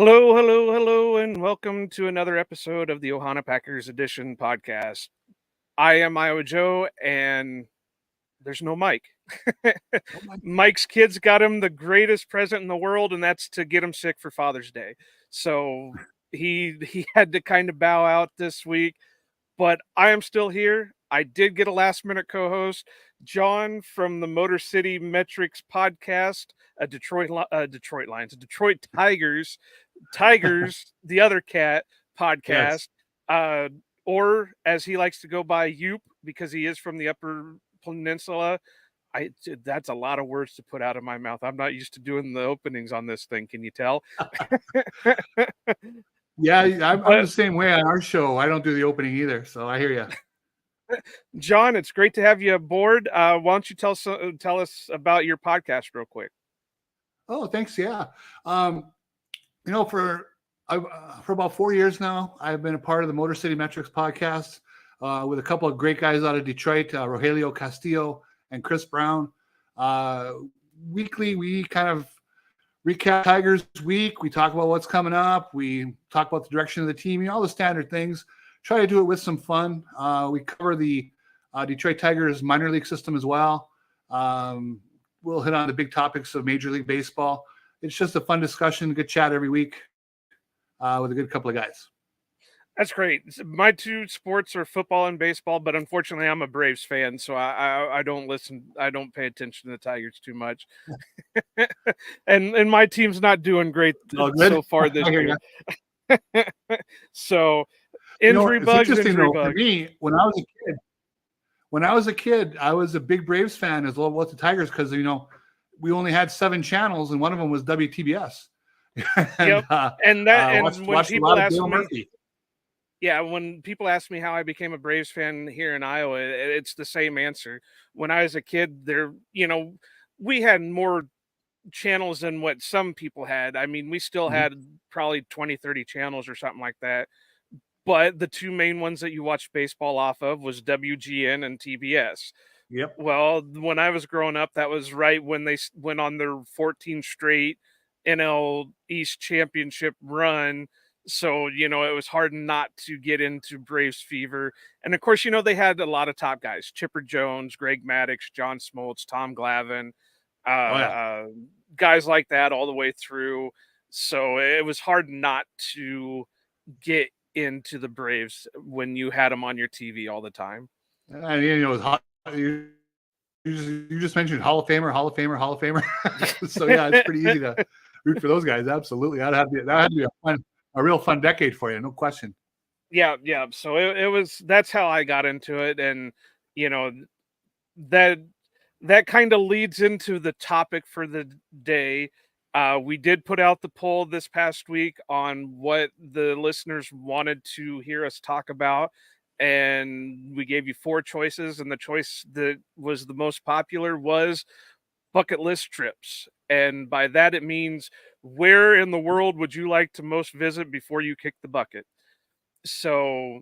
Hello, hello, hello, and welcome to another episode of the Ohana Packers Edition podcast. I am Iowa Joe, and there's no Mike. Oh my, Mike's kids got him the greatest present in the world, and that's to get him sick for Father's Day. So he had to kind of bow out this week, but I am still here. I did get a last minute co-host, John from the Motor City Metrics podcast, Detroit Lions, Detroit Tigers, the other cat yes. podcast, uh, or as he likes to go by, Yoop, because he is from the Upper Peninsula. That's a lot of words to put out of my mouth. I'm not used to doing the openings on this thing. Can you tell? Yeah, I'm But the same way on our show. I don't do the opening either, so I hear you. John, it's great to have you aboard. Why don't you tell us about your podcast real quick? Oh, thanks. Yeah. Um, for about 4 years now, I've been a part of the Motor City Metrics podcast with a couple of great guys out of Detroit, Rogelio Castillo and Chris Brown. Weekly, we kind of recap Tigers week. We talk about what's coming up. We talk about the direction of the team, all the standard things. Try to do it with some fun. We cover the Detroit Tigers minor league system as well. We'll hit on the big topics of Major League Baseball. It's just a fun discussion, good chat every week with a good couple of guys. That's great. My two sports are football and baseball, but unfortunately, I'm a Braves fan, so I don't listen. I don't pay attention to the Tigers too much, and my team's not doing great so far this year. So injury bugs. For me, when I was a kid, I was a big Braves fan as well as the Tigers because we only had 7 channels and one of them was WTBS. And when people ask me, when people ask me how I became a Braves fan here in Iowa, it's the same answer. When I was a kid, we had more channels than what some people had. I mean, we still had probably 20, 30 channels or something like that. But the two main ones that you watched baseball off of was WGN and TBS. Yep. Well, when I was growing up, that was right when they went on their 14 straight NL East championship run. So, it was hard not to get into Braves fever. And of course, they had a lot of top guys, Chipper Jones, Greg Maddux, John Smoltz, Tom Glavine, guys like that all the way through. So it was hard not to get into the Braves when you had them on your TV all the time. And you just mentioned Hall of Famer. So yeah, it's pretty easy to root for those guys. Absolutely, that had to be a real fun decade for you, no question. Yeah. So it was. That's how I got into it, and that kind of leads into the topic for the day. We did put out the poll this past week on what the listeners wanted to hear us talk about. And we gave you 4 choices. And the choice that was the most popular was bucket list trips. And by that, it means where in the world would you like to most visit before you kick the bucket? So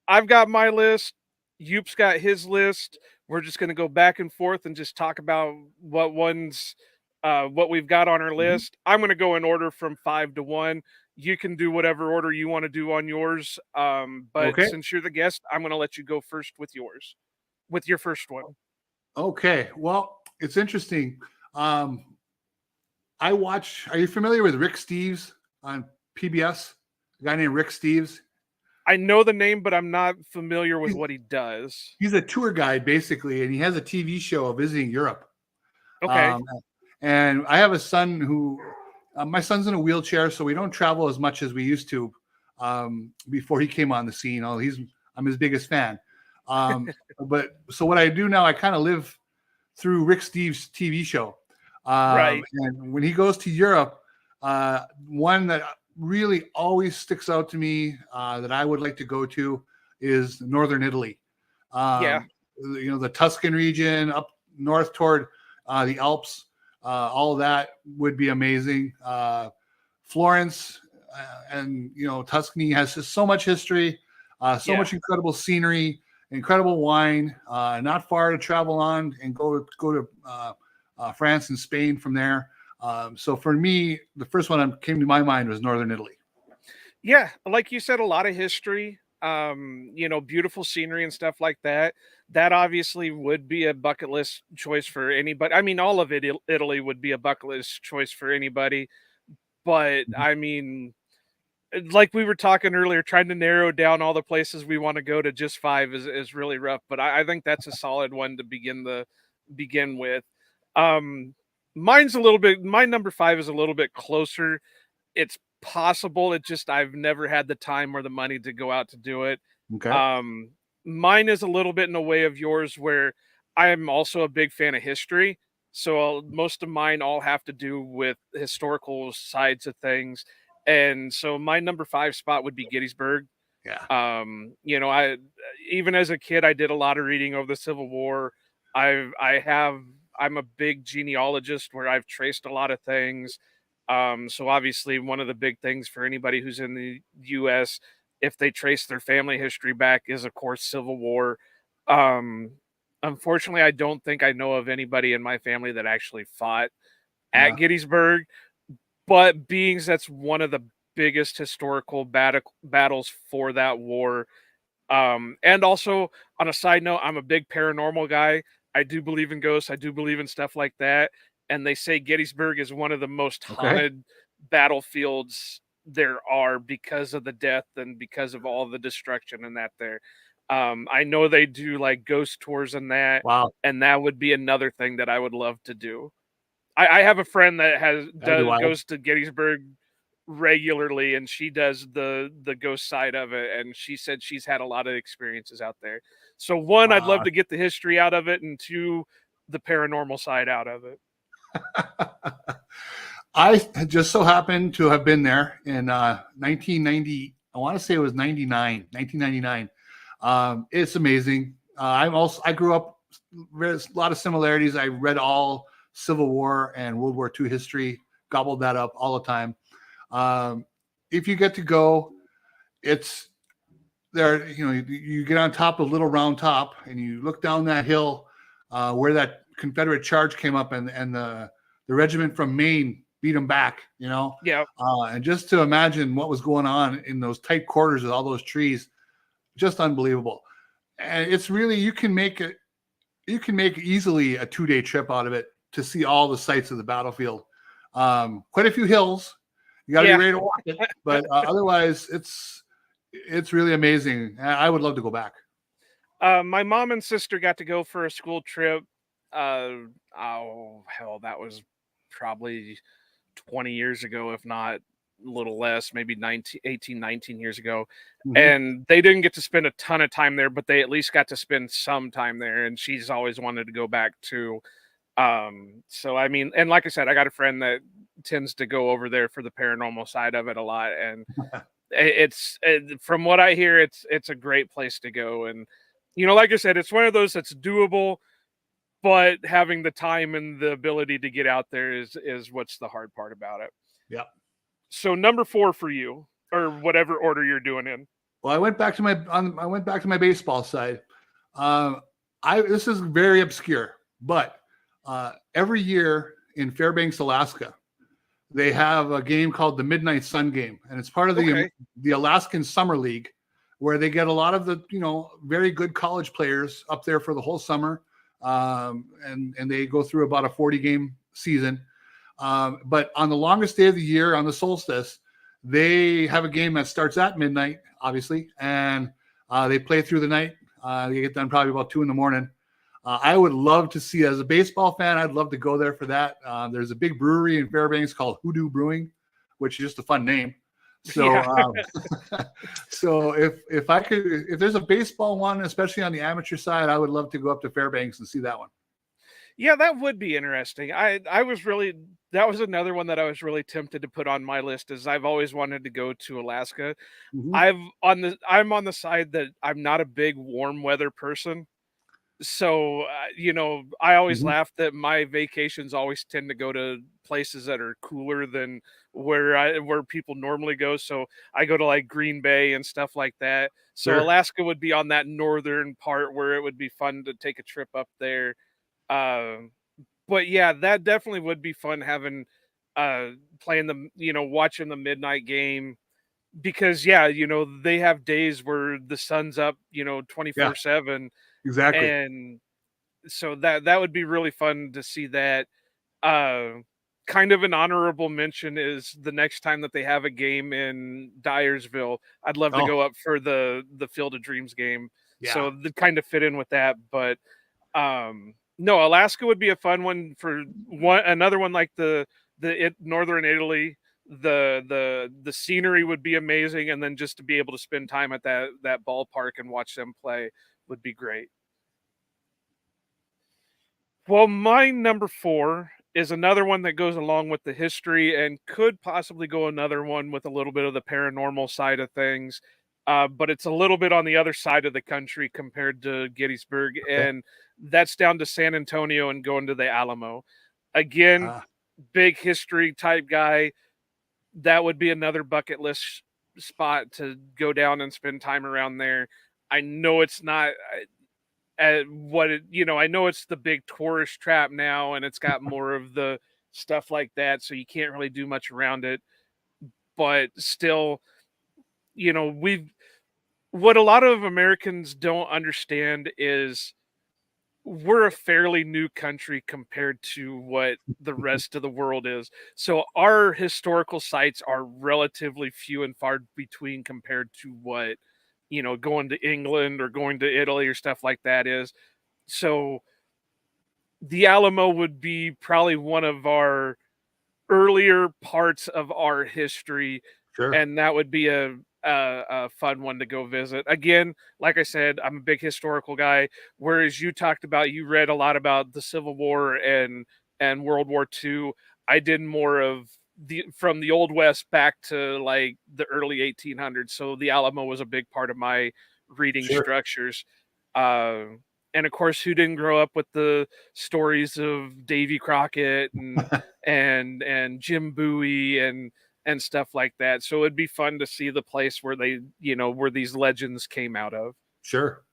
I've got my list. Yoop's got his list. We're just going to go back and forth and just talk about what we've got on our list. I'm going to go in order from 5 to 1. You can do whatever order you want to do on yours. But since you're the guest, I'm going to let you go first with your first one. Okay. Well, it's interesting. Are you familiar with Rick Steves on PBS? A guy named Rick Steves. I know the name, but I'm not familiar with what he does. He's a tour guide, basically, and he has a TV show visiting Europe. Okay. And I have a son who, my son's in a wheelchair, so we don't travel as much as we used to before he came on the scene. I'm his biggest fan. But so what I do now, I kind of live through Rick Steves' TV show. Right. And when he goes to Europe, one that really always sticks out to me that I would like to go to is northern Italy. The Tuscan region up north toward the Alps. All of that would be amazing. Florence and Tuscany has just so much history, much incredible scenery, incredible wine. Not far to travel on and go to France and Spain from there. So for me, the first one that came to my mind was Northern Italy. Yeah, like you said, a lot of history, beautiful scenery and stuff like that. That obviously would be a bucket list choice for anybody. I mean, all of Italy would be a bucket list choice for anybody. But Mhm. I mean, like we were talking earlier, trying to narrow down all the places we want to go to just five is really rough. But I think that's a solid one to begin with. Um, my number five is a little bit closer. It's possible, it just I've never had the time or the money to go out to do it. Okay. Um, Mine is a little bit in the way of yours where I am also a big fan of history, so most of mine all have to do with historical sides of things, and so my number 5 spot would be Gettysburg. Yeah. I even as a kid, I did a lot of reading over the Civil War. I have I'm a big genealogist where I've traced a lot of things. So obviously one of the big things for anybody who's in the US, if they trace their family history back, is of course Civil War. Um, Unfortunately, I don't think I know of anybody in my family that actually fought at Yeah. Gettysburg, but being that's one of the biggest historical battles for that war. And also on a side note, I'm a big paranormal guy. I do believe in ghosts. I do believe in stuff like that. And they say Gettysburg is one of the most Okay. haunted battlefields there are because of the death and because of all the destruction and that there. I know they do like ghost tours Wow. and that would be another thing that I would love to do. I have a friend that That'd be wild. goes to Gettysburg regularly, and she does the ghost side of it, and she said she's had a lot of experiences out there. So one, I'd love Wow. to get the history out of it, and two, the paranormal side out of it. I just so happened to have been there in 1990. I want to say it was 1999. It's amazing. I grew up. There's a lot of similarities. I read all Civil War and World War II history, gobbled that up all the time. Um, if you get to go, it's there. You get on top of Little Round Top and you look down that hill where that Confederate charge came up and the regiment from Maine beat them back. Yeah, And just to imagine what was going on in those tight quarters with all those trees, just unbelievable. And it's really you can make easily a 2-day trip out of it to see all the sites of the battlefield. Quite a few hills. You got to be yeah. ready to walk it, but otherwise, it's really amazing. I would love to go back. My mom and sister got to go for a school trip. Oh hell, that was probably 20 years ago, if not a little less, maybe 19 years ago. Mhm. And they didn't get to spend a ton of time there, but they at least got to spend some time there. And she's always wanted to go back too. So I mean, and like I said, I got a friend that tends to go over there for the paranormal side of it a lot. And from what I hear, it's a great place to go. And, like I said, it's one of those that's doable, but having the time and the ability to get out there is what's the hard part about it. Yeah. So number 4 for you, or whatever order you're doing in. Well, I went back to my baseball side. Um, I This is very obscure, but every year in Fairbanks, Alaska, they have a game called the Midnight Sun Game, and it's part of Okay. the Alaskan Summer League, where they get a lot of the very good college players up there for the whole summer, and they go through about a 40-game season. But on the longest day of the year, on the solstice, they have a game that starts at midnight, obviously, and they play through the night. They get done probably about 2 in the morning. I would love to see, as a baseball fan, I'd love to go there for that. There's a big brewery in Fairbanks called Hoodoo Brewing, which is just a fun name. So, Yeah. so if there's a baseball one, especially on the amateur side, I would love to go up to Fairbanks and see that one. Yeah, that would be interesting. I was really that was another one that I was really tempted to put on my list, as I've always wanted to go to Alaska. Mhm. I'm on the side that I'm not a big warm weather person. So, I always Mhm. laugh that my vacations always tend to go to places that are cooler than where people normally go. So I go to like Green Bay and stuff like that. So Sure. Alaska would be on that northern part where it would be fun to take a trip up there. Um, but yeah, that definitely would be fun having. playing watching the midnight game, because yeah, they have days where the sun's up, Yeah, 24/7, exactly. and so that would be really fun to see that. Uh, Kind of an honorable mention is the next time that they have a game in Dyersville, I'd love to Oh, go up for the Field of Dreams game. yeah. So they kind of fit in with that, but no, Alaska would be a fun one for another one like northern Italy. The scenery would be amazing, and then just to be able to spend time at that ballpark and watch them play would be great. Well, my number 4 is another one that goes along with the history and could possibly go another one with a little bit of the paranormal side of things. But it's a little bit on the other side of the country compared to Gettysburg, Okay. and that's down to San Antonio and going to the Alamo. Again, Ah, big history type guy. That would be another bucket list spot to go down and spend time around there. I know it's not I know it's the big tourist trap now, and it's got more of the stuff like that, so you can't really do much around it. But still, we've what a lot of Americans don't understand is we're a fairly new country compared to what the rest of the world is. So our historical sites are relatively few and far between compared to what, going to England or going to Italy or stuff like that is. So the Alamo would be probably one of our earlier parts of our history, sure. and that would be a fun one to go visit. Again, like I said, I'm a big historical guy. Whereas you talked about, you read a lot about the Civil War and World War II. I did more of from the Old West back to like the early 1800s. So the Alamo was a big part of my reading Sure. structures. Uh, and of course, who didn't grow up with the stories of Davy Crockett and Jim Bowie and stuff like that. So it'd be fun to see the place where where these legends came out of. Sure.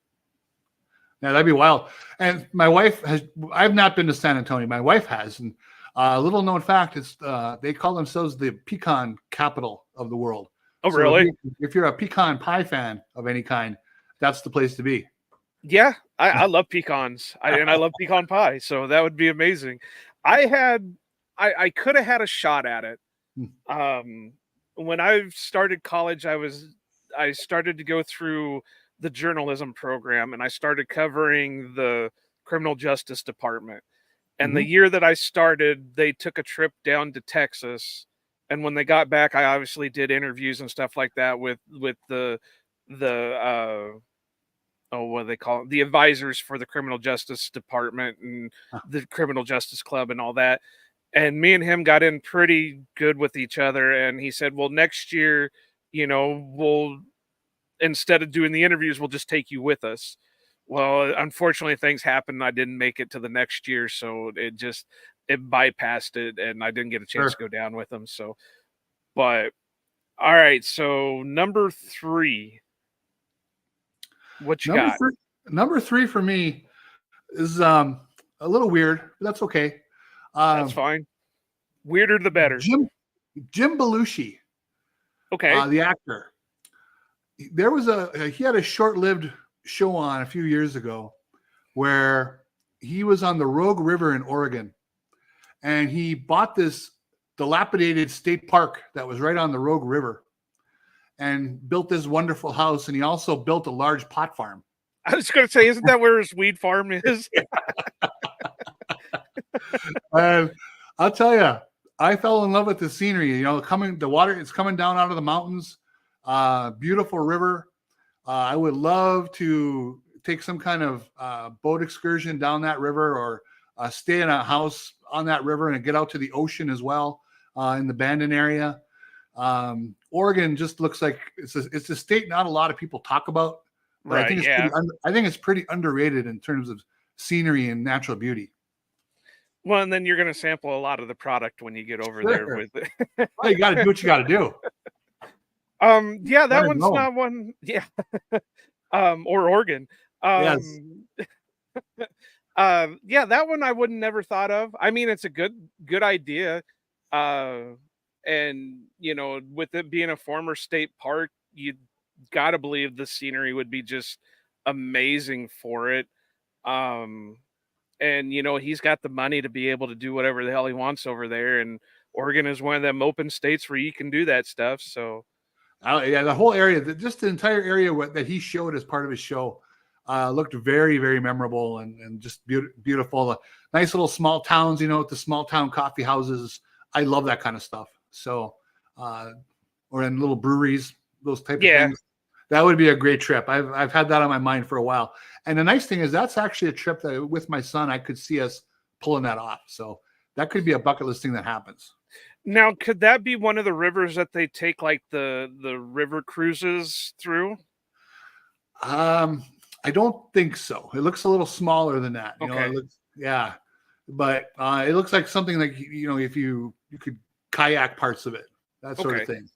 Yeah, that'd be wild. And my wife has, I've not been to San Antonio. My wife has. And a little known fact is they call themselves the pecan capital of the world. Oh, So really? if you're a pecan pie fan of any kind, that's the place to be. Yeah, I love pecans. I love pecan pie, so that would be amazing. I had I could have had a shot at it. Hmm. When I started college, I started to go through the journalism program, and I started covering the criminal justice department. And the Mhm. year that I started, they took a trip down to Texas. And when they got back, I obviously did interviews and stuff like that with the what do they call it? The advisors for the criminal justice department and Huh. the criminal justice club and all that. And me and him got in pretty good with each other. And he said, well, next year, we'll, instead of doing the interviews, we'll just take you with us. Well, unfortunately, things happened. I didn't make it to the next year. So it bypassed it, and I didn't get a chance Sure. to go down with them. So, but all right. So, number 3, what you Number got? three, number three for me is a little weird, but that's okay. That's Um, fine. Weirder the better. Jim Belushi, Okay. the actor. There was he had a short-lived show on a few years ago where he was on the Rogue River in Oregon, and he bought this dilapidated state park that was right on the Rogue River and built this wonderful house. And he also built a large pot farm. I was going to say, isn't that where his weed farm is? And I'll tell you, I fell in love with the scenery. The water is coming down out of the mountains. Beautiful river. I would love to take some kind of boat excursion down that river, or stay in a house on that river and get out to the ocean as well, in the Bandon area. Oregon just looks like it's a state not a lot of people talk about, but I Right. think Yeah. I think it's pretty underrated in terms of scenery and natural beauty. Well, and then you're going to sample a lot of the product when you get over there Sure. with it. Well, you got to do what you got to do. Yeah, that Learn and one's grow. not one. Yeah. Or Oregon. Yes. Yeah, that one I wouldn't never thought of. I mean, it's a good idea. Uh, and with it being a former state park, you got to believe the scenery would be just amazing for it. Um, and he's got the money to be able to do whatever the hell he wants over there, and Oregon is one of them open states where you can do that stuff. So Yeah, the whole area, just the entire area that he showed as part of his show, looked very, very memorable and just beautiful. Nice little small towns, with the small town coffee houses. I love that kind of stuff. So, or in little breweries, those type of yeah. things. That would be a great trip. I've had that on my mind for a while. And the nice thing is that's actually a trip that with my son, I could see us pulling that off. So that could be a bucket list thing that happens. Now, could that be one of the rivers that they take like the river cruises through? I don't think so. It looks a little smaller than that. Okay. It looks, yeah, but it looks like something like if you could kayak parts of it, that sort of thing.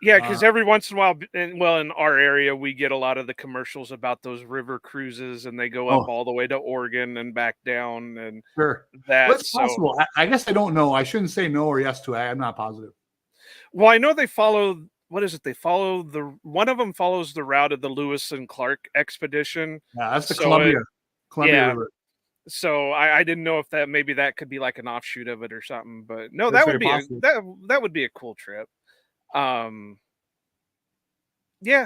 Yeah, because every once in a while, in our area, we get a lot of the commercials about those river cruises, and they go up all the way to Oregon and back down, and sure, that's possible. I guess I don't know. I shouldn't say no or yes to it. I'm not positive. Well, I know they follow. What is it? They follow one of them follows the route of the Lewis and Clark expedition. Yeah, that's the Columbia River. So I didn't know if maybe that could be like an offshoot of it or something, but no, That's that would be that would be a cool trip. Yeah,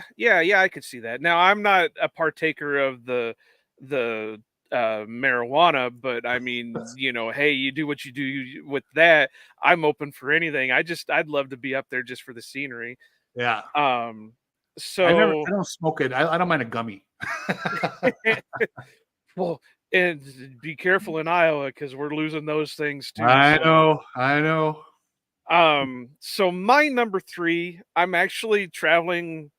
I could see that. Now, I'm not a partaker of the marijuana, but I mean, hey, you do what you do with that. I'm open for anything. I'd love to be up there just for the scenery. Yeah. So I don't smoke it. I don't mind a gummy. Well, and be careful in Iowa because we're losing those things too. I know. So my number 3, I'm actually traveling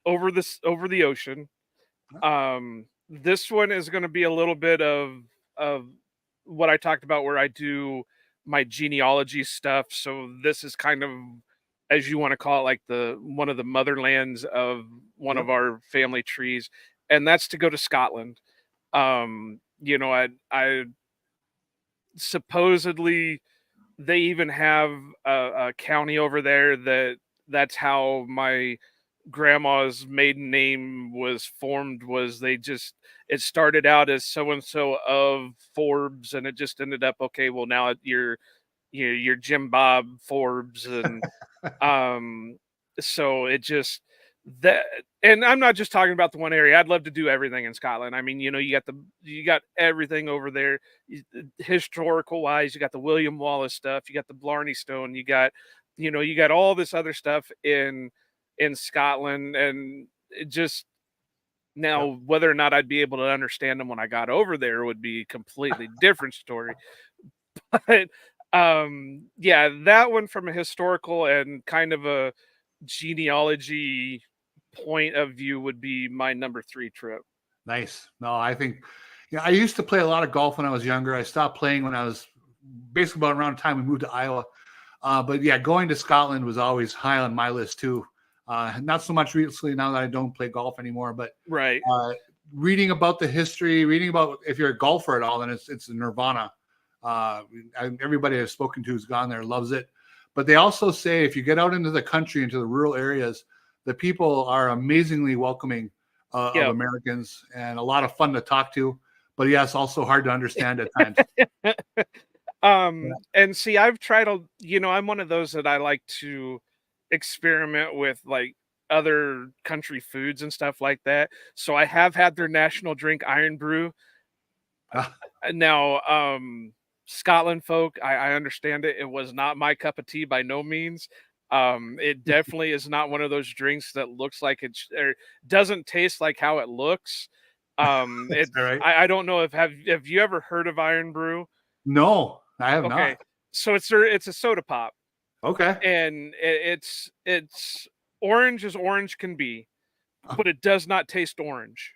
over the ocean. This one is going to be a little bit of what I talked about, where I do my genealogy stuff. So this is kind of, as you want to call it, like one of the motherlands of one of our family trees, and that's to go to Scotland. I supposedly they even have a county over there that's how my grandma's maiden name was formed. Was it started out as so and so of Forbes, and it just ended up, okay, well, now you're Jim Bob Forbes, and so it just that. And I'm not just talking about the one area. I'd love to do everything in Scotland. I mean, you got everything over there, historical wise. You got the William Wallace stuff. You got the Blarney Stone. You got all this other stuff in Scotland, and it just now whether or not I'd be able to understand them when I got over there would be a completely different story. But yeah, that one from a historical and kind of a genealogy point of view would be my number 3 trip. Nice. No, I think I used to play a lot of golf when I was younger. I stopped playing when I was basically about around the time we moved to Iowa. But yeah, going to Scotland was always high on my list too. Not so much recently now that I don't play golf anymore, but right. Reading about the history, reading about, if you're a golfer at all, then it's nirvana. Everybody I've spoken to who's gone there loves it. But they also say if you get out into the country, into the rural areas, the people are amazingly welcoming of Americans and a lot of fun to talk to. But yes, also hard to understand at times. And see, I've tried I'm one of those that I like to experiment with like other country foods and stuff like that. So I have had their national drink, Iron Brew. Now, Scotland folk, I understand it. It was not my cup of tea by no means. It definitely is not one of those drinks that looks like or doesn't taste like how it looks. Right. I don't know have you ever heard of Iron Brew? No, I have not. So it's a soda pop. Okay. And it's orange as orange can be, but it does not taste orange.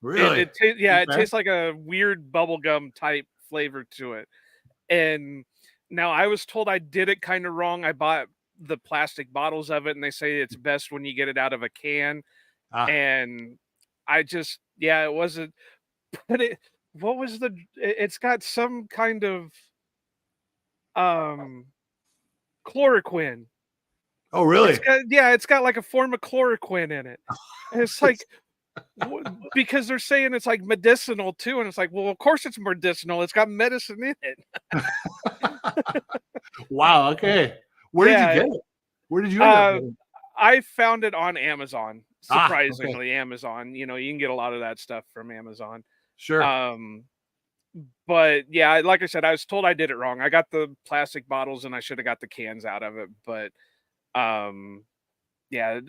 Really? It tastes like a weird bubblegum type flavor to it. And now I was told I did it kind of wrong. I bought the plastic bottles of it, and they say it's best when you get it out of a can. And I just, it wasn't, but it's got some kind of, chloroquine. Oh, really? It's got like a form of chloroquine in it. And it's like, because they're saying it's like medicinal too. And it's like, well, of course it's medicinal. It's got medicine in it. Wow. Okay. Where did you get it? Where did you end up getting it? I found it on Amazon. Okay. Surprisingly, Amazon. You can get a lot of that stuff from Amazon. Sure. But yeah, like I said, I was told I did it wrong. I got the plastic bottles and I should have got the cans out of it. But yeah,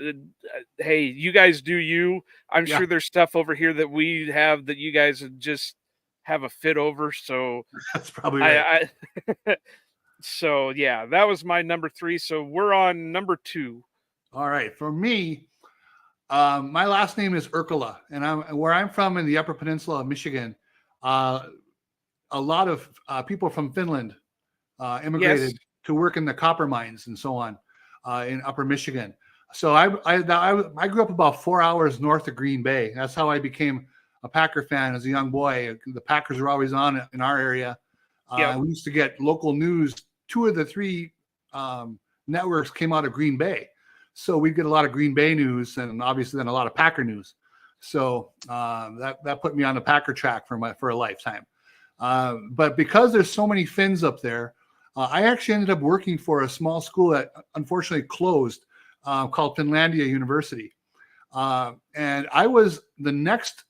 hey, you guys do you. I'm Yeah. sure there's stuff over here that we have that you guys just have a fit over. So That's probably right. so yeah, that was my number 3. So we're on number 2. All right. For me, my last name is Urkula, and where I'm from in the Upper Peninsula of Michigan. A lot of people from Finland immigrated to work in the copper mines and so on in Upper Michigan. So I grew up about 4 hours north of Green Bay. That's how I became a Packer fan as a young boy. The Packers were always on in our area. We used to get local news. 2 of the 3 networks came out of Green Bay. So we'd get a lot of Green Bay news and obviously then a lot of Packer news. So that put me on the Packer track for a lifetime. But because there's so many Finns up there, I actually ended up working for a small school that unfortunately closed called Finlandia University. And I was the next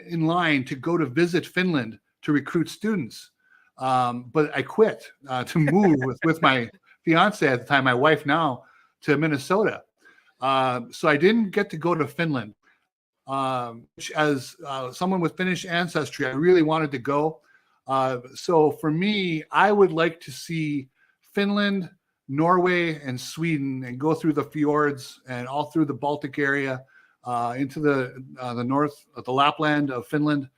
in line to go to visit Finland to recruit students. But I quit to move with my fiance at the time, my wife now, to Minnesota. So I didn't get to go to Finland. Which as someone with Finnish ancestry, I really wanted to go. So for me, I would like to see Finland, Norway, and Sweden, and go through the fjords and all through the Baltic area into the north of the Lapland of Finland.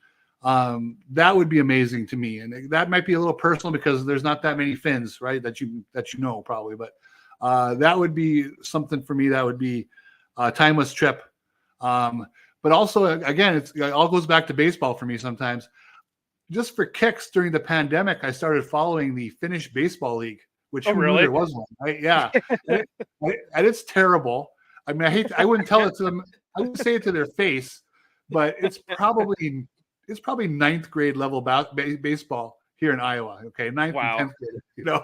That would be amazing to me, and that might be a little personal because there's not that many Finns, right? That you know probably, but that would be something for me. That would be a timeless trip. But also, again, it all goes back to baseball for me sometimes. Just for kicks, during the pandemic, I started following the Finnish Baseball League, which who knew there was one, right? Yeah. and it's terrible. I mean, I wouldn't tell it to them. I would say it to their face, but it's probably ninth grade level baseball here in Iowa. Okay. Ninth and 10th grade,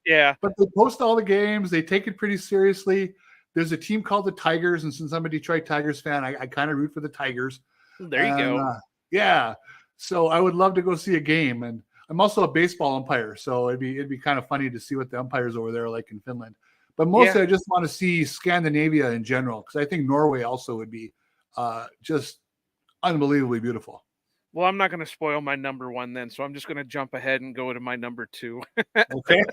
Yeah. But they post all the games. They take it pretty seriously. There's a team called the Tigers, and since I'm a Detroit Tigers fan, I kind of root for the Tigers. There you go. Yeah. So I would love to go see a game, and I'm also a baseball umpire, so it'd be kind of funny to see what the umpires over there are like in Finland. But mostly, I just want to see Scandinavia in general, because I think Norway also would be just unbelievably beautiful. Well, I'm not going to spoil my number 1 then, so I'm just going to jump ahead and go to my number 2. Okay.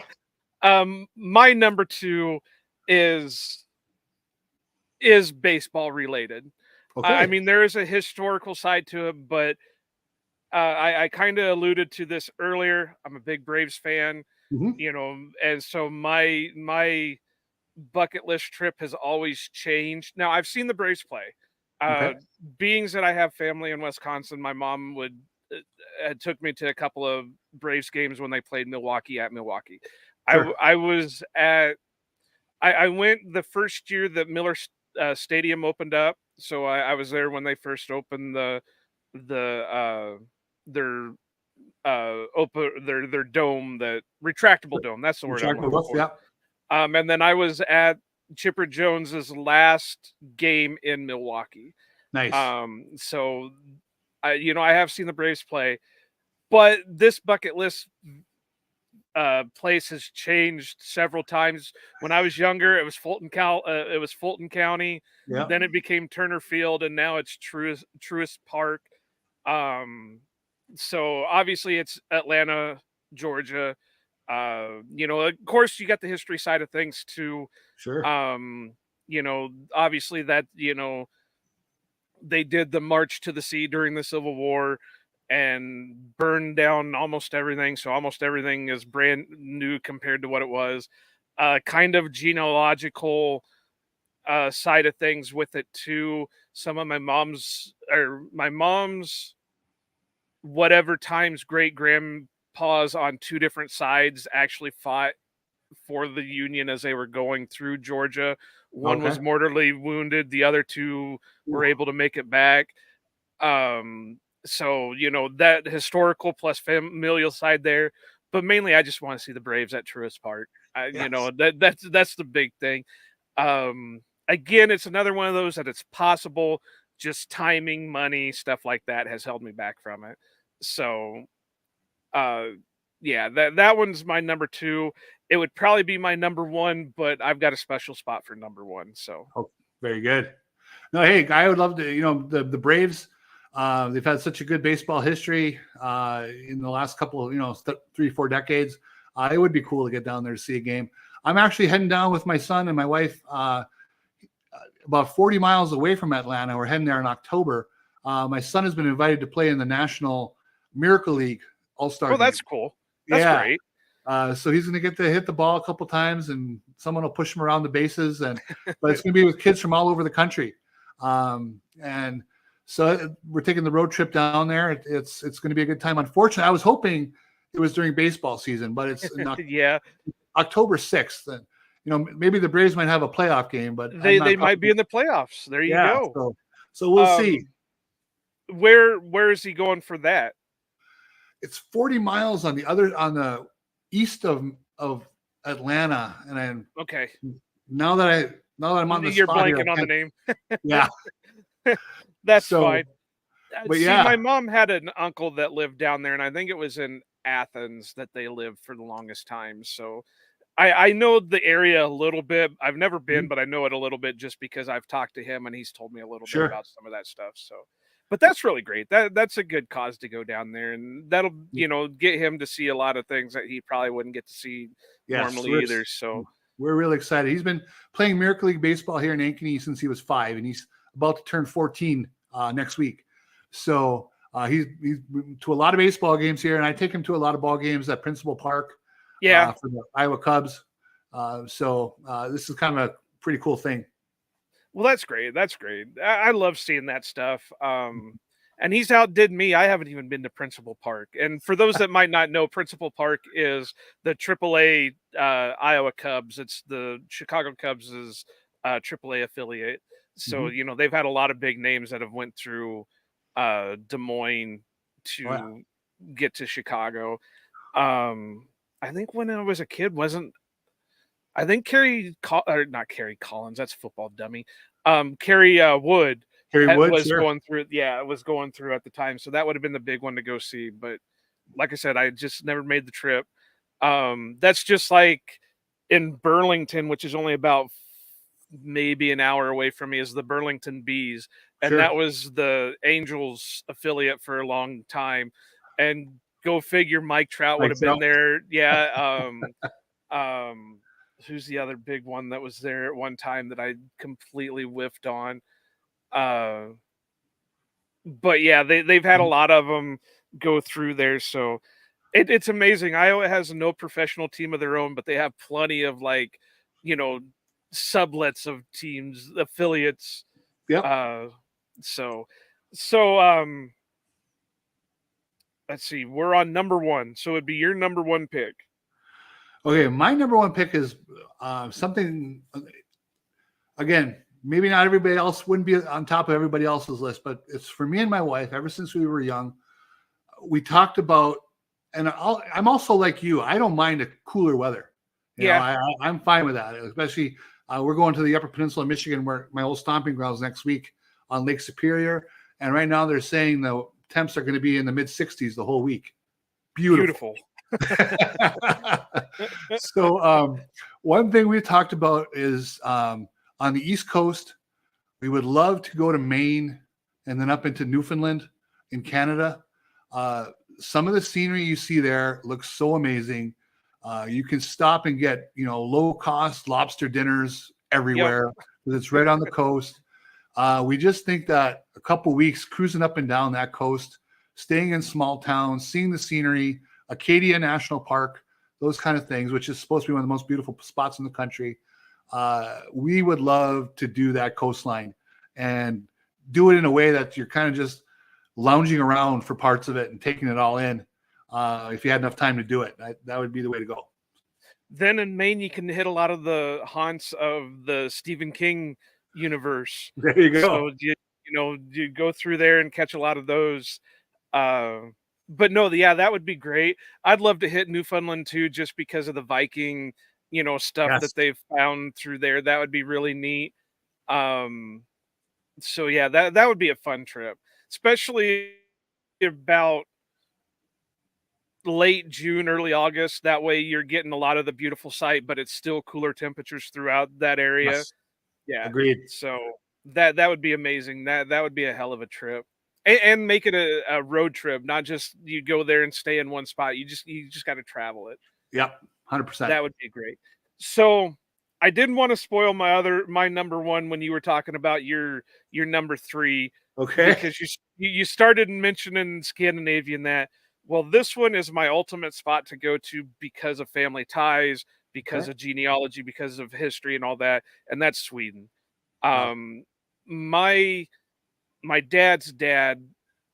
My number 2 is baseball related. Okay. I mean, there is a historical side to it, but I kind of alluded to this earlier. I'm a big Braves fan, and so my bucket list trip has always changed. Now, I've seen the Braves play. Being that I have family in Wisconsin, my mom took me to a couple of Braves games when they played Milwaukee at Milwaukee. Sure. I went the first year that Miller Stadium opened up, so I was there when they first opened their dome, the retractable dome. That's the word I'm looking for. Yeah. And then I was at Chipper Jones's last game in Milwaukee. Nice. So I have seen the Braves play, but this bucket list place has changed several times. When I was younger, it was Fulton County. Yeah. Then it became Turner Field, and now it's Truist Park. So obviously it's Atlanta, Georgia. Of course you got the history side of things too. Sure. Obviously that, they did the March to the Sea during the Civil War and burned down almost everything. So almost everything is brand new compared to what it was. Kind of genealogical side of things with it too. Some of my mom's whatever times great grandpas on 2 different sides actually fought for the Union as they were going through Georgia. One Okay. was mortally wounded. The other two were able to make it back. So, you know, that historical plus familial side there, but mainly I just want to see the Braves at Truist Park. You know, that's the big thing. Again, it's another one of those that it's possible, just timing, money, stuff like that has held me back from it. So, uh, yeah, that one's my number 2. It would probably be my number 1, but I've got a special spot for number 1. So, Oh, very good. No, hey, I would love to. You know, the Braves. They've had such a good baseball history in the last couple of 3-4 decades. It would be cool to get down there to see a game. I'm actually heading down with my son and my wife about 40 miles away from Atlanta. We're heading there in October. My son has been invited to play in the National Miracle League All-Star oh, game. that's cool. That's great. So he's going to get to hit the ball a couple times, and someone will push him around the bases. But it's going to be with kids from all over the country. And so we're taking the road trip down there. It's going to be a good time. Unfortunately, I was hoping it was during baseball season, but it's not. Yeah, October 6th. And maybe the Braves might have a playoff game, but they might be in the playoffs. There you go. So we'll see. Where is he going for that? It's 40 miles on the east of Atlanta, and Okay. Now that I'm on the You're spot blanking here, on the name. Yeah. That's fine. But See, my mom had an uncle that lived down there, and I think it was in Athens that they lived for the longest time. So I know the area a little bit. I've never been, but I know it a little bit just because I've talked to him and he's told me a little bit about some of that stuff. So, but that's really great. That's a good cause to go down there, and that'll get him to see a lot of things that he probably wouldn't get to see normally either. So we're really excited. He's been playing Miracle League baseball here in Ankeny since he was 5, and he's about to turn 14 next week. So he's to a lot of baseball games here, and I take him to a lot of ball games at Principal Park. For the Iowa Cubs. So this is kind of a pretty cool thing. Well, that's great. That's great. I love seeing that stuff. And he's outdid me. I haven't even been to Principal Park. And for those that might not know, Principal Park is the AAA Iowa Cubs. It's the Chicago Cubs' AAA affiliate. So, they've had a lot of big names that have went through Des Moines to get to Chicago. I think when I was a kid, I think not Kerry Collins, that's football dummy. Kerry Wood was going through. Yeah, it was going through at the time. So that would have been the big one to go see. But like I said, I just never made the trip. That's just like in Burlington, which is only about maybe an hour away from me, is the Burlington Bees. And that was the Angels affiliate for a long time. And go figure, Mike Trout would have been there. Yeah. Who's the other big one that was there at one time that I completely whiffed on? But yeah, they've had a lot of them go through there. So it's amazing. Iowa has no professional team of their own, but they have plenty of sublets of teams, affiliates. Yep. So let's see. We're on number 1, so it'd be your number 1 pick. Okay, my number 1 pick is something. Again, maybe not everybody else wouldn't be on top of everybody else's list, but it's for me and my wife. Ever since we were young, we talked about, and I'm also like you. I don't mind a cooler weather. I'm fine with that. Especially, we're going to the Upper Peninsula of Michigan, where my old stomping grounds next week on Lake Superior, and right now they're saying the temps are going to be in the mid 60s the whole week. Beautiful. So one thing we talked about is on the East Coast, we would love to go to Maine and then up into Newfoundland in Canada. Some of the scenery you see there looks so amazing. You can stop and get low cost lobster dinners everywhere because it's right on the coast. We just think that a couple weeks cruising up and down that coast, staying in small towns, seeing the scenery, Acadia National Park, those kind of things, which is supposed to be one of the most beautiful spots in the country. We would love to do that coastline and do it in a way that you're kind of just lounging around for parts of it and taking it all in. If you had enough time to do it, that would be the way to go. then in Maine, you can hit a lot of the haunts of the Stephen King universe. There you So go. you go through there and catch a lot of those. Uh, but no, yeah, that would be great. I'd love to hit Newfoundland too, just because of the Viking, stuff Yes. that they've found through there. That would be really neat. Um, so yeah, that would be a fun trip, especially about late June, early August. That way you're getting a lot of the beautiful sight, but it's still cooler temperatures throughout that area. Yes. Yeah. Agreed. So that would be amazing. That would be a hell of a trip. And make it a road trip, not just you go there and stay in one spot. You just got to travel it. Yep. 100%. That would be great. So I didn't want to spoil my number one when you were talking about your number three, Okay. because you started mentioning Scandinavian. That, well, this one is my ultimate spot to go to because of family ties, because Okay. of genealogy, because of history and all that, and that's Sweden. Wow. My dad's dad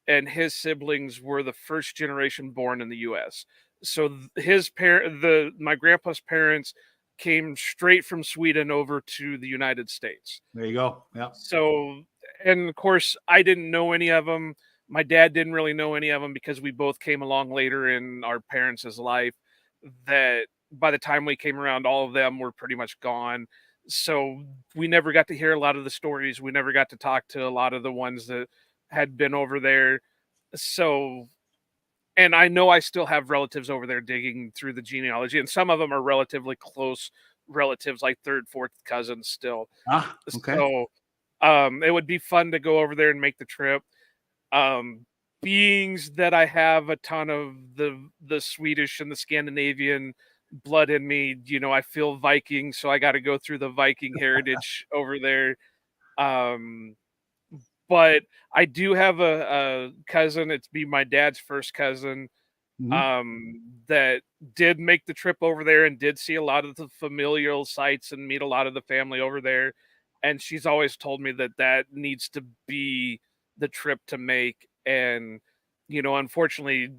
and his siblings were the first generation born in the US. So my grandpa's parents came straight from Sweden over to the United States. There you go. Yeah. So, and of course, I didn't know any of them. My dad didn't really know any of them because we both came along later in our parents' life. That by the time we came around, all of them were pretty much gone. So we never got to hear a lot of the stories. We never got to talk to a lot of the ones that had been over there. So, and I know I still have relatives over there digging through the genealogy, and some of them are relatively close relatives, like third, fourth cousins still. Ah, okay. So, it would be fun to go over there and make the trip. Um, Beings that I have a ton of the Swedish and the Scandinavian blood in me, I feel Viking, so I got to go through the Viking heritage over there. Um, but I do have a cousin. It's be my dad's first cousin, Mhm. that did make the trip over there and did see a lot of the familial sites and meet a lot of the family over there. And she's always told me that that needs to be the trip to make. And, unfortunately,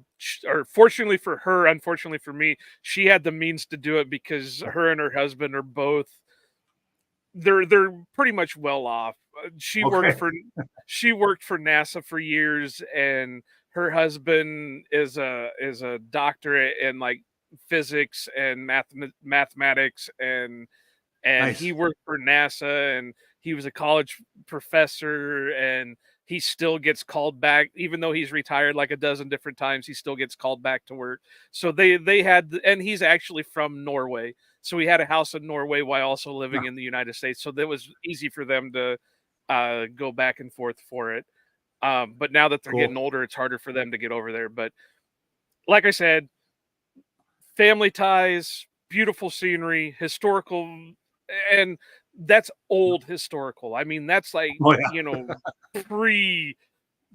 or fortunately for her, unfortunately for me, she had the means to do it because her and her husband are both, they're pretty much well off. Okay. She worked for NASA for years, and her husband is a doctorate in like physics and mathematics, and he Nice. worked for NASA, and he was a college professor, and he still gets called back even though he's retired like a dozen different times. He still gets called back to work. So they had, and he's actually from Norway, so he had a house in Norway while also living Ah, in the United States, so that was easy for them to go back and forth for it. But now that they're cool. getting older, it's harder for them to get over there. But like I said, family ties, beautiful scenery, historical, and that's old historical. I mean, that's like, Oh, yeah. pre,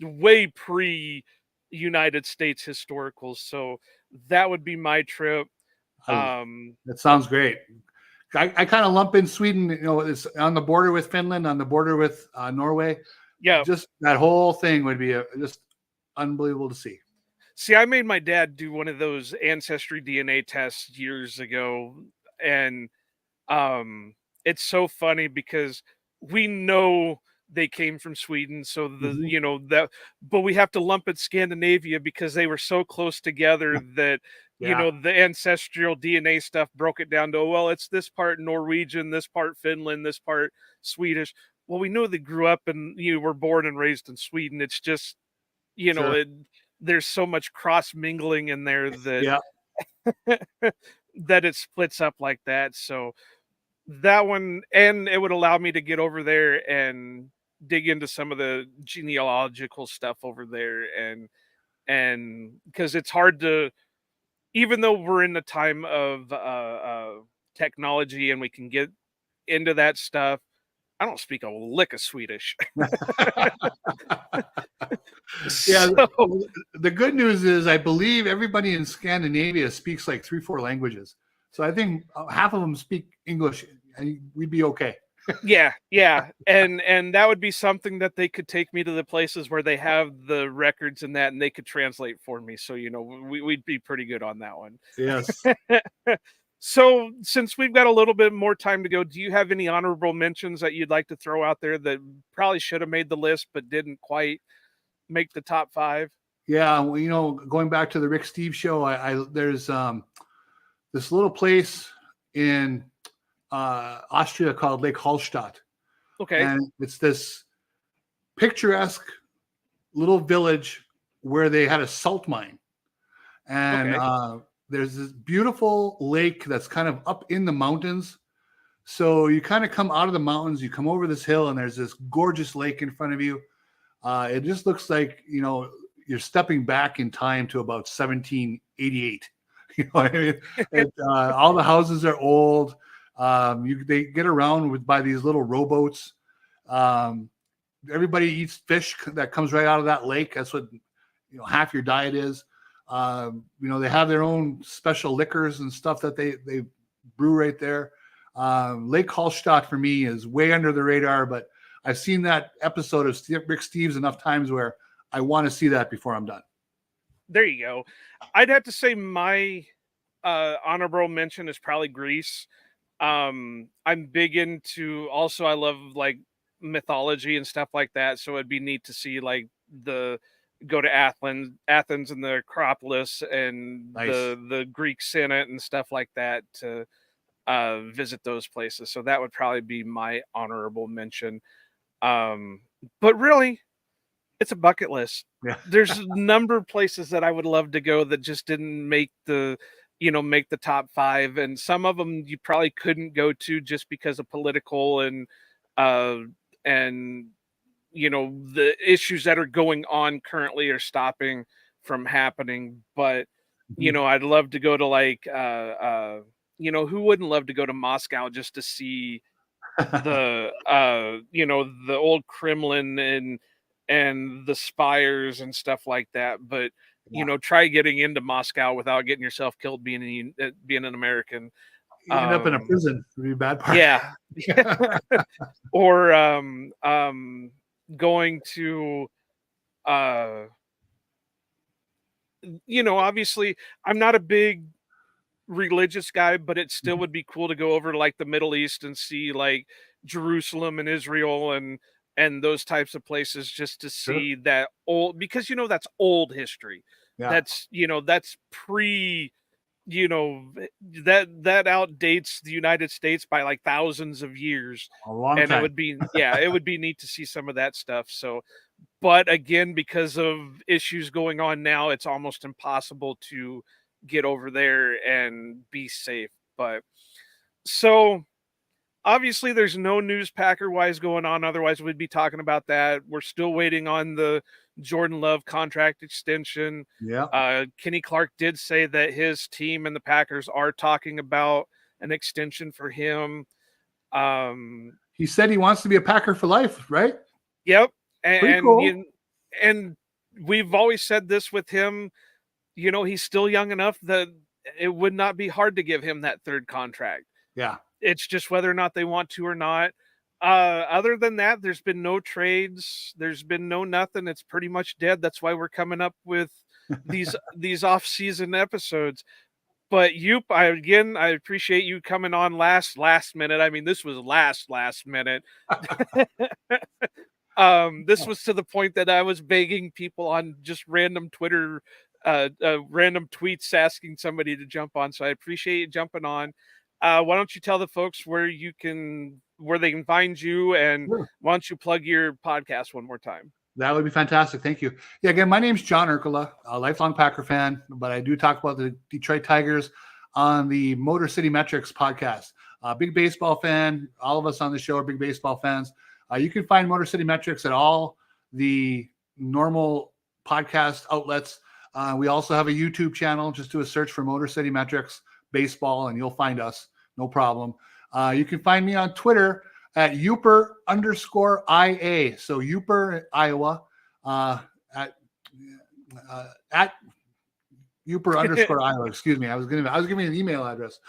way pre United States historical. So that would be my trip. I Um, That sounds great. I kind of lump in Sweden, it's on the border with Finland, on the border with Norway. yeah. Just that whole thing would be just unbelievable to see. See, I made my dad do one of those ancestry DNA tests years ago, and Um, it's so funny because we know they came from Sweden, so Mhm. that, but we have to lump it Scandinavia because they were so close together that Yeah, the ancestral DNA stuff broke it down to, well, it's this part Norwegian, this part Finland, this part Swedish. Well, we know they grew up and were born and raised in Sweden. It's just sure. it, there's so much cross mingling in there that Yeah. that it splits up like that. So that one, and it would allow me to get over there and dig into some of the genealogical stuff over there, and because it's hard to, even though we're in the time of technology and we can get into that stuff, I don't speak a lick of Swedish. Yeah. So The good news is, I believe everybody in Scandinavia speaks like 3, 4 languages. So I think half of them speak English, and we'd be okay. yeah, and that would be something that they could take me to the places where they have the records and that, and they could translate for me. So we'd be pretty good on that one. Yes. So, since we've got a little bit more time to go, do you have any honorable mentions that you'd like to throw out there that probably should have made the list but didn't quite make the top 5? Yeah, well, going back to the Rick Steve show, there's this little place in Austria called Lake Hallstatt, Okay. and it's this picturesque little village where they had a salt mine, and Okay. there's this beautiful lake that's kind of up in the mountains. So you kind of come out of the mountains, you come over this hill, and there's this gorgeous lake in front of you. It just looks like you're stepping back in time to about 1788. You know what I mean? All the houses are old. They get around by these little rowboats. Everybody eats fish that comes right out of that lake. That's what half your diet is. They have their own special liquors and stuff that they brew right there. Lake Hallstatt for me is way under the radar, but I've seen that episode of Rick Steves enough times where I want to see that before I'm done. There you go. I'd have to say my honorable mention is probably Greece. I'm big into, also I love like mythology and stuff like that, so it'd be neat to see like go to Athens and the Acropolis and Nice. the Greek Senate and stuff like that to visit those places. So that would probably be my honorable mention. But really, it's a bucket list. Yeah. There's a number of places that I would love to go that just didn't make the top 5, and some of them you probably couldn't go to just because of political and the issues that are going on currently are stopping from happening. But I'd love to go to like who wouldn't love to go to Moscow just to see the the old Kremlin and the spires and stuff like that. But try getting into Moscow without getting yourself killed being an American. You end up in a prison. Would be a bad part. Yeah. Or going to obviously I'm not a big religious guy, but it still would be cool to go over to like the Middle East and see like Jerusalem and Israel and those types of places, just to see that old, because that's old history. Yeah. That's pre that outdates the United States by like thousands of years. A long time. It would be it would be neat to see some of that stuff. So, but again, because of issues going on now, it's almost impossible to get over there and be safe. But so obviously there's no news Packer wise going on, otherwise we'd be talking about that. We're still waiting on the Jordan Love contract extension. Yeah. Kenny Clark did say that his team and the Packers are talking about an extension for him. He said he wants to be a Packer for life, right? Yep. Pretty cool. And we've always said this with him, he's still young enough that it would not be hard to give him that third contract. Yeah. It's just whether or not they want to or not. Other than that, there's been no trades. There's been no nothing. It's pretty much dead. That's why we're coming up with these off-season episodes. But Yoop, I appreciate you coming on last minute. I mean, this was last minute. This was to the point that I was begging people on just random Twitter, random tweets asking somebody to jump on. So I appreciate you jumping on. Why don't you tell the folks where they can find you, and why don't you plug your podcast one more time? That would be fantastic. Thank you. Yeah, again, my name's John Urkula, a lifelong Packer fan, but I do talk about the Detroit Tigers on the Motor City Metrics podcast. Big baseball fan. All of us on the show are big baseball fans. You can find Motor City Metrics at all the normal podcast outlets. We also have a YouTube channel. Just do a search for Motor City Metrics Baseball, and you'll find us. No problem. You can find me on Twitter at Yooper_IA. So Yooper, Iowa, at Yooper_Iowa. Excuse me. I was giving an email address,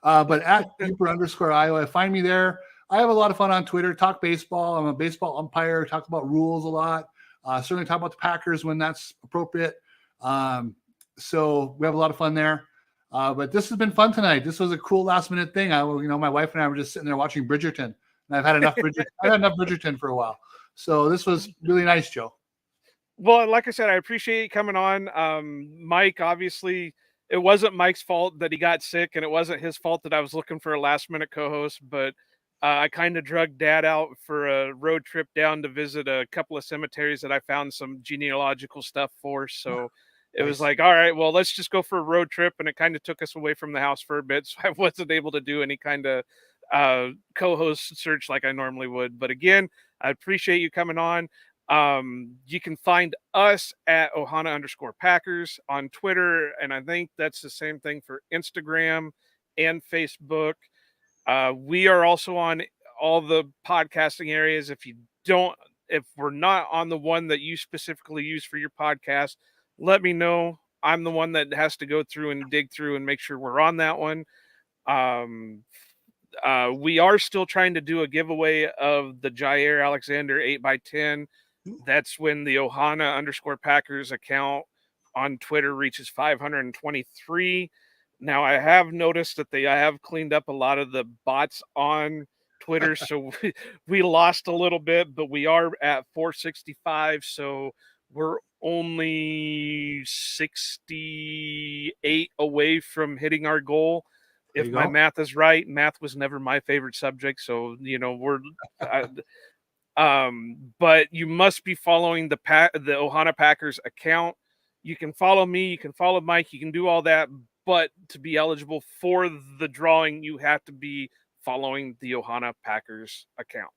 but at Yooper_Iowa. Find me there. I have a lot of fun on Twitter. Talk baseball. I'm a baseball umpire. Talk about rules a lot. Certainly talk about the Packers when that's appropriate. So we have a lot of fun there. But this has been fun tonight. This was a cool last minute thing. My wife and I were just sitting there watching Bridgerton, and I've had enough Bridgerton. I've had enough Bridgerton for a while. So this was really nice, Joe. Well, like I said, I appreciate you coming on. Mike, obviously, it wasn't Mike's fault that he got sick, and it wasn't his fault that I was looking for a last-minute co-host, but I kind of drugged Dad out for a road trip down to visit a couple of cemeteries that I found some genealogical stuff for. So it was like, all right, well, let's just go for a road trip, and it kind of took us away from the house for a bit, so I wasn't able to do any kind of co-host search like I normally would. But again, I appreciate you coming on. You can find us at Ohana_Packers on Twitter, and I think that's the same thing for Instagram and Facebook. We are also on all the podcasting areas. If we're not on the one that you specifically use for your podcast, let me know. I'm the one that has to go through and dig through and make sure we're on that one. We are still trying to do a giveaway of the Jair Alexander 8x10. That's when the Ohana_Packers account on Twitter reaches 523. Now, I have noticed that I have cleaned up a lot of the bots on Twitter, so we lost a little bit, but we are at 465, so we're only 68 away from hitting our goal. If my math is right, math was never my favorite subject, so we're but you must be following the Ohana Packers account. You can follow me, you can follow Mike, you can do all that, but to be eligible for the drawing, you have to be following the Ohana Packers account.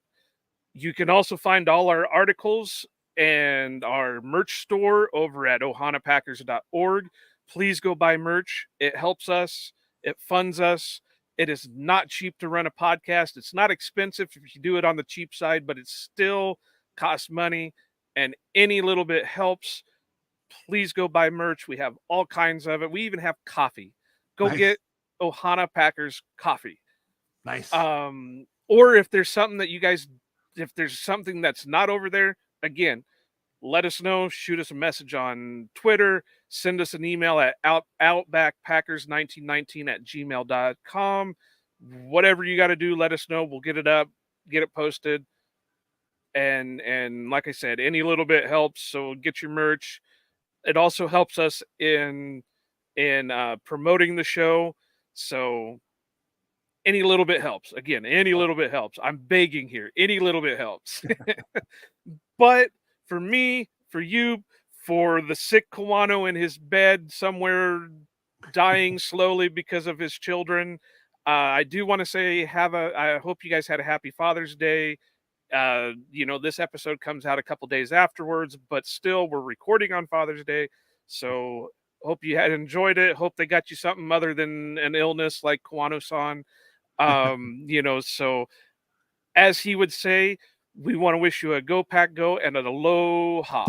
You can also find all our articles and our merch store over at ohanapackers.org. Please go buy merch. It helps us. It funds us. It is not cheap to run a podcast. It's not expensive if you do it on the cheap side, but it still costs money, and any little bit helps. Please go buy merch. We have all kinds of it. We even have coffee. Go get Ohana Packers coffee. Nice. Or if there's something that if there's something that's not over there, again, let us know. Shoot us a message on Twitter. Send us an email at outbackpackers1919@gmail.com. Whatever you got to do, let us know. We'll get it up, get it posted. And like I said, any little bit helps. So get your merch. It also helps us in promoting the show. So any little bit helps. Again, any little bit helps. I'm begging here. Any little bit helps. But for me, for you, for the sick Kawano in his bed somewhere dying slowly because of his children, I do want to say I hope you guys had a happy Father's Day. This episode comes out a couple days afterwards, but still we're recording on Father's Day. So hope you had enjoyed it. Hope they got you something other than an illness like Kawano-san. So as he would say, we want to wish you a go pack go and an aloha.